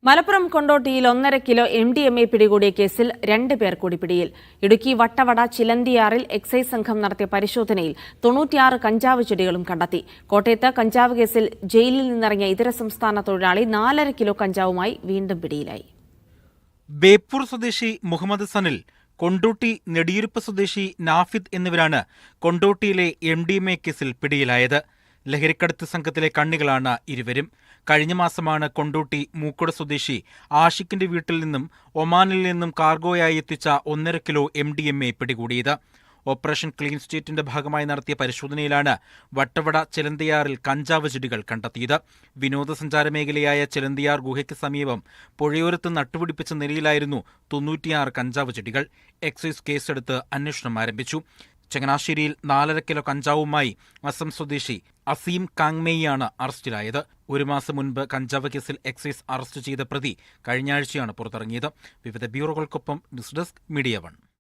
Malappuram കൊണ്ടോട്ടിയിൽ 1.5 kilo MDMA പിടികൂടിയ കേസിൽ 2 പേർ കൂടി പിടിയിൽ. ഇടുക്കി വട്ടവട ചിലന്തിയാറിൽ എക്സൈസ് സംഘം നടത്തിയ പരിശോധനയിൽ 96 കഞ്ചാവ് ചെടികളും കണ്ടെത്തി. കോട്ടയത്ത് കഞ്ചാവ് കേസിൽ ജയിലിൽ നിന്നിറങ്ങിയ ഇതര സംസ്ഥാന തൊഴിലാളി 4.5 കിലോ കഞ്ചാവുമായി വീണ്ടും പിടിയിലായി. ബേപ്പൂർ സ്വദേശി മുഹമ്മദ് സനിൽ, കൊണ്ടോട്ടി നെടിയിരുപ്പ് സ്വദേശി നാഫിദ് എന്നിവരാണ് കൊണ്ടോട്ടിയിലെ MDMA കേസിൽ പിടിയിലായത്. ലഹരിക്കടത്ത് സംഘത്തിലെ കണ്ണികളാണ് ഇരുവരും. കഴിഞ്ഞ മാസമാണ് കൊണ്ടോട്ടി മൂക്കോട് സ്വദേശി ആഷിഖിന്റെ വീട്ടിൽ നിന്നും ഒമാനിൽ നിന്നും കാർഗോയായി എത്തിച്ച 1.5 കിലോ MDMA പിടികൂടിയത്. ഓപ്പറേഷൻ ക്ലീൻ സ്റ്റേറ്റിന്റെ ഭാഗമായി നടത്തിയ പരിശോധനയിലാണ് വട്ടവട ചിലന്തിയാറിൽ കഞ്ചാവ് ചെടികൾ കണ്ടെത്തിയത്. വിനോദസഞ്ചാര മേഖലയായ ചിലന്തിയാർ ഗുഹയ്ക്ക് സമീപം പുഴയോരത്ത് നട്ടുപിടിപ്പിച്ച നിലയിലായിരുന്നു 96 കഞ്ചാവ് ചെടികൾ. എക്സൈസ് കേസെടുത്ത് അന്വേഷണം ആരംഭിച്ചു. ചങ്ങനാശ്ശേരിയിൽ 4.5 കിലോ കഞ്ചാവുമായി അസം സ്വദേശി അസീം കാങ്മേയിയാണ് അറസ്റ്റിലായത്. 1 മാസം മുൻപ് കഞ്ചാവ് കേസിൽ എക്സൈസ് അറസ്റ്റ് ചെയ്ത പ്രതി കഴിഞ്ഞ ആഴ്ചയാണ് പുറത്തിറങ്ങിയത്. വിവിധ ബ്യൂറോകൾക്കൊപ്പം ന്യൂസ് ഡെസ്ക് മീഡിയ 1.